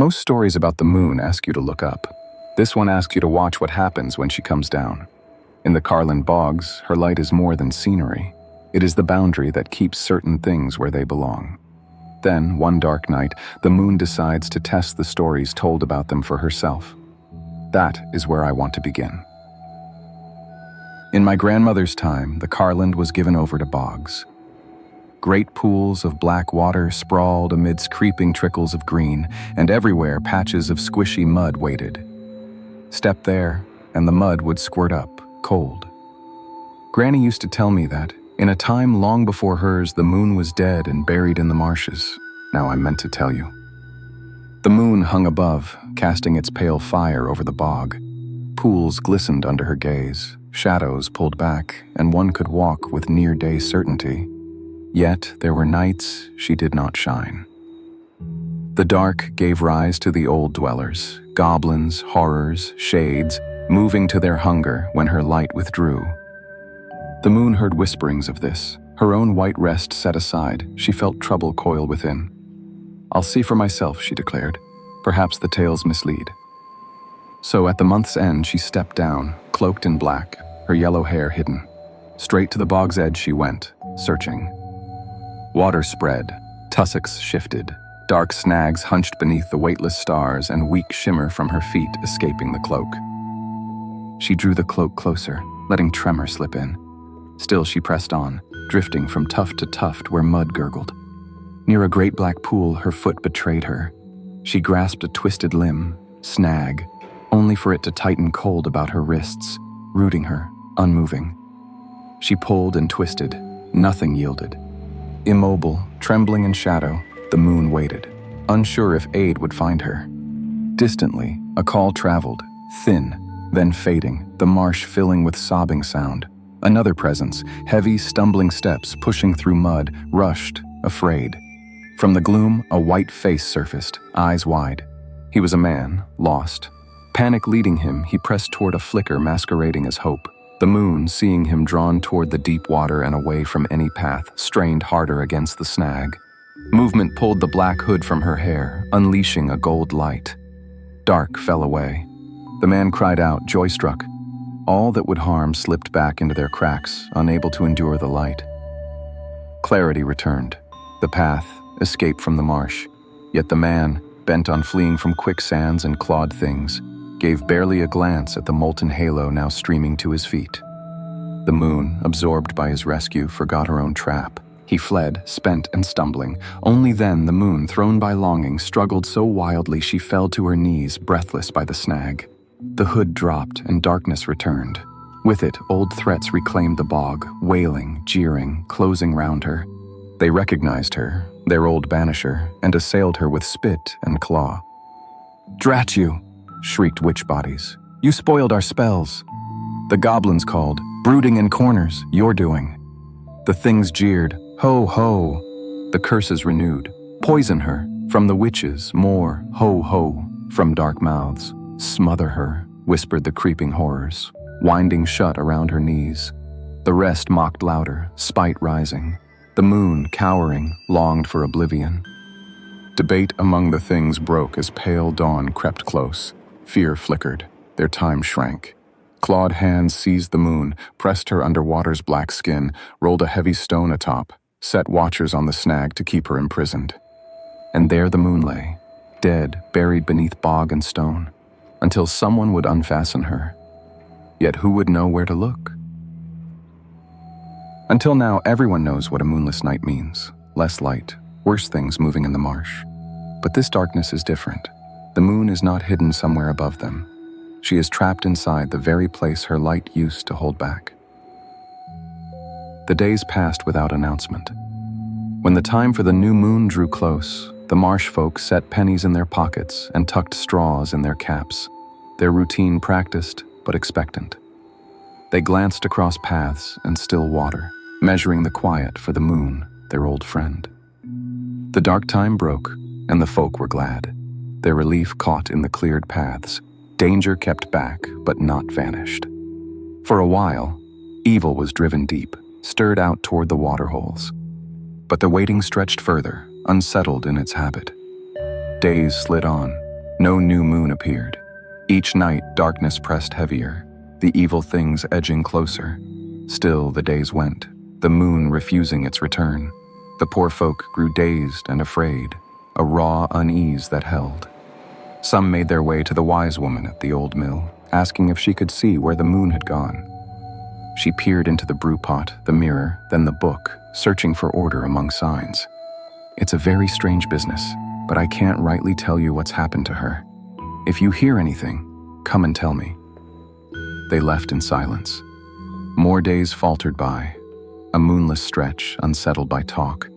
Most stories about the moon ask you to look up. This one asks you to watch what happens when she comes down. In the Carland bogs, her light is more than scenery. It is the boundary that keeps certain things where they belong. Then, one dark night, the moon decides to test the stories told about them for herself. That is where I want to begin. In my grandmother's time, the Carland was given over to bogs. Great pools of black water sprawled amidst creeping trickles of green, and everywhere patches of squishy mud waited. Step there, and the mud would squirt up, cold. Granny used to tell me that, in a time long before hers, the moon was dead and buried in the marshes. Now I'm meant to tell you. The moon hung above, casting its pale fire over the bog. Pools glistened under her gaze, shadows pulled back, and one could walk with near-day certainty. Yet there were nights she did not shine. The dark gave rise to the old dwellers, goblins, horrors, shades, moving to their hunger when her light withdrew. The moon heard whisperings of this. Her own white rest set aside, she felt trouble coil within. "I'll see for myself," she declared. "Perhaps the tales mislead." So at the month's end, she stepped down, cloaked in black, her yellow hair hidden. Straight to the bog's edge she went, searching. Water spread, tussocks shifted, dark snags hunched beneath the weightless stars, and weak shimmer from her feet escaping the cloak. She drew the cloak closer, letting tremor slip in. Still she pressed on, drifting from tuft to tuft where mud gurgled. Near a great black pool, her foot betrayed her. She grasped a twisted limb, snag, only for it to tighten cold about her wrists, rooting her, unmoving. She pulled and twisted, nothing yielded. Immobile, trembling in shadow, the moon waited, unsure if aid would find her. Distantly, a call traveled, thin, then fading, the marsh filling with sobbing sound. Another presence, heavy, stumbling steps pushing through mud, rushed, afraid. From the gloom, a white face surfaced, eyes wide. He was a man, lost. Panic leading him, he pressed toward a flicker masquerading as hope. The moon, seeing him drawn toward the deep water and away from any path, strained harder against the snag. Movement pulled the black hood from her hair, unleashing a gold light. Dark fell away. The man cried out, joy-struck. All that would harm slipped back into their cracks, unable to endure the light. Clarity returned. The path, escape from the marsh. Yet the man, bent on fleeing from quicksands and clawed things, gave barely a glance at the molten halo now streaming to his feet. The moon, absorbed by his rescue, forgot her own trap. He fled, spent and stumbling. Only then the moon, thrown by longing, struggled so wildly she fell to her knees, breathless by the snag. The hood dropped and darkness returned. With it, old threats reclaimed the bog, wailing, jeering, closing round her. They recognized her, their old banisher, and assailed her with spit and claw. "Drat you!" shrieked witch bodies. "You spoiled our spells." The goblins called, "Brooding in corners, your doing." The things jeered, "Ho, ho." The curses renewed, "Poison her." From the witches, more, "Ho, ho." From dark mouths, "Smother her," whispered the creeping horrors, winding shut around her knees. The rest mocked louder, spite rising. The moon, cowering, longed for oblivion. Debate among the things broke as pale dawn crept close. Fear flickered, their time shrank. Clawed hands seized the moon, pressed her under water's black skin, rolled a heavy stone atop, set watchers on the snag to keep her imprisoned. And there the moon lay, dead, buried beneath bog and stone, until someone would unfasten her. Yet who would know where to look? Until now, everyone knows what a moonless night means. Less light, worse things moving in the marsh. But this darkness is different. The moon is not hidden somewhere above them. She is trapped inside the very place her light used to hold back. The days passed without announcement. When the time for the new moon drew close, the marsh folk set pennies in their pockets and tucked straws in their caps, their routine practiced but expectant. They glanced across paths and still water, measuring the quiet for the moon, their old friend. The dark time broke, and the folk were glad. Their relief caught in the cleared paths. Danger kept back, but not vanished. For a while, evil was driven deep, stirred out toward the waterholes. But the waiting stretched further, unsettled in its habit. Days slid on, No new moon appeared. Each night, darkness pressed heavier, the evil things edging closer. Still, the days went, the moon refusing its return. The poor folk grew dazed and afraid, a raw unease that held. Some made their way to the wise woman at the old mill, asking if she could see where the moon had gone. She peered into the brew pot, the mirror, then the book, searching for order among signs. It's a very strange business, but I can't rightly tell you what's happened to her. If you hear anything, come and tell me. They left in silence. More days faltered by, a moonless stretch unsettled by talk.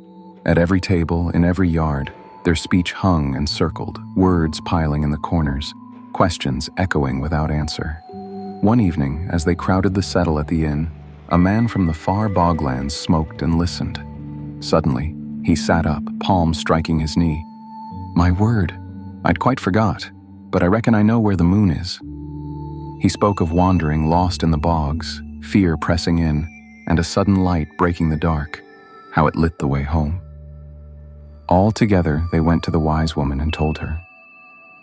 At every table, in every yard, their speech hung and circled, words piling in the corners, questions echoing without answer. One evening, as they crowded the settle at the inn, a man from the far boglands smoked and listened. Suddenly, he sat up, palm striking his knee. "My word, I'd quite forgot, but I reckon I know where the moon is." He spoke of wandering lost in the bogs, fear pressing in, and a sudden light breaking the dark, how it lit the way home. All together, they went to the wise woman and told her.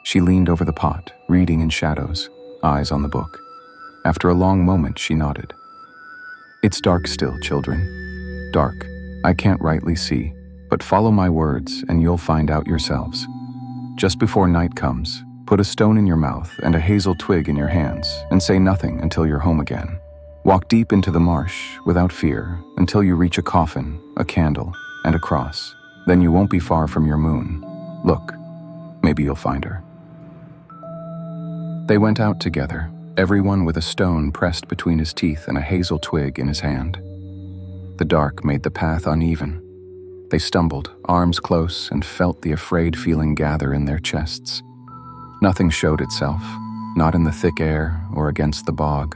She leaned over the pot, reading in shadows, eyes on the book. After a long moment, she nodded. "It's dark still, children. Dark. I can't rightly see, but follow my words and you'll find out yourselves. Just before night comes, put a stone in your mouth and a hazel twig in your hands and say nothing until you're home again. Walk deep into the marsh without fear until you reach a coffin, a candle, and a cross. Then you won't be far from your moon. Look, maybe you'll find her." They went out together, everyone with a stone pressed between his teeth and a hazel twig in his hand. The dark made the path uneven. They stumbled, arms close, and felt the afraid feeling gather in their chests. Nothing showed itself, not in the thick air or against the bog.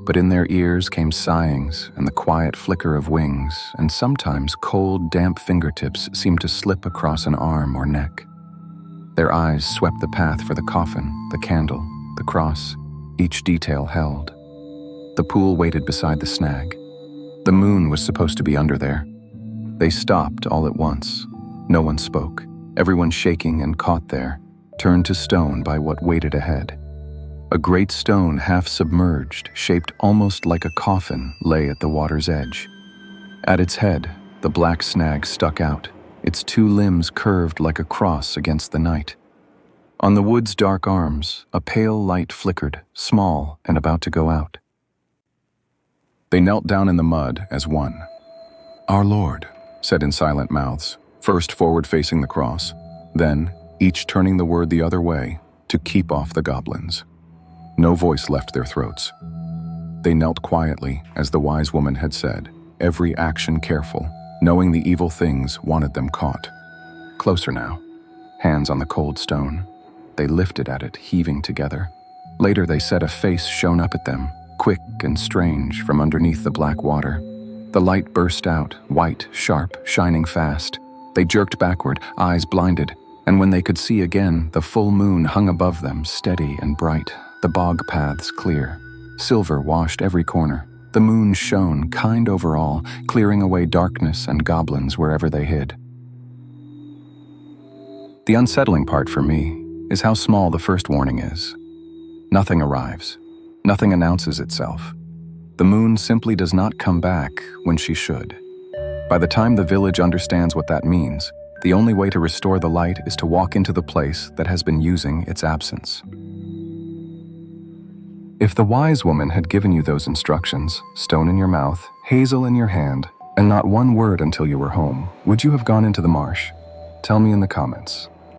But in their ears came sighings and the quiet flicker of wings, and sometimes cold, damp fingertips seemed to slip across an arm or neck. Their eyes swept the path for the coffin, the candle, the cross, each detail held. The pool waited beside the snag. The moon was supposed to be under there. They stopped all at once. No one spoke. Everyone shaking and caught there, turned to stone by what waited ahead. A great stone, half submerged, shaped almost like a coffin, lay at the water's edge. At its head, the black snag stuck out, its two limbs curved like a cross against the night. On the wood's dark arms, a pale light flickered, small and about to go out. They knelt down in the mud as one. "Our Lord," said in silent mouths, first forward facing the cross, then, each turning the word the other way, to keep off the goblins. No voice left their throats. They knelt quietly, as the wise woman had said, every action careful, knowing the evil things wanted them caught. Closer now, hands on the cold stone. They lifted at it, heaving together. Later they said a face shone up at them, quick and strange from underneath the black water. The light burst out, white, sharp, shining fast. They jerked backward, eyes blinded, and when they could see again, the full moon hung above them, steady and bright. The bog paths clear. Silver washed every corner. The moon shone, kind over all, clearing away darkness and goblins wherever they hid. The unsettling part for me is how small the first warning is. Nothing arrives. Nothing announces itself. The moon simply does not come back when she should. By the time the village understands what that means, the only way to restore the light is to walk into the place that has been using its absence. If the wise woman had given you those instructions, stone in your mouth, hazel in your hand, and not one word until you were home, would you have gone into the marsh? Tell me in the comments.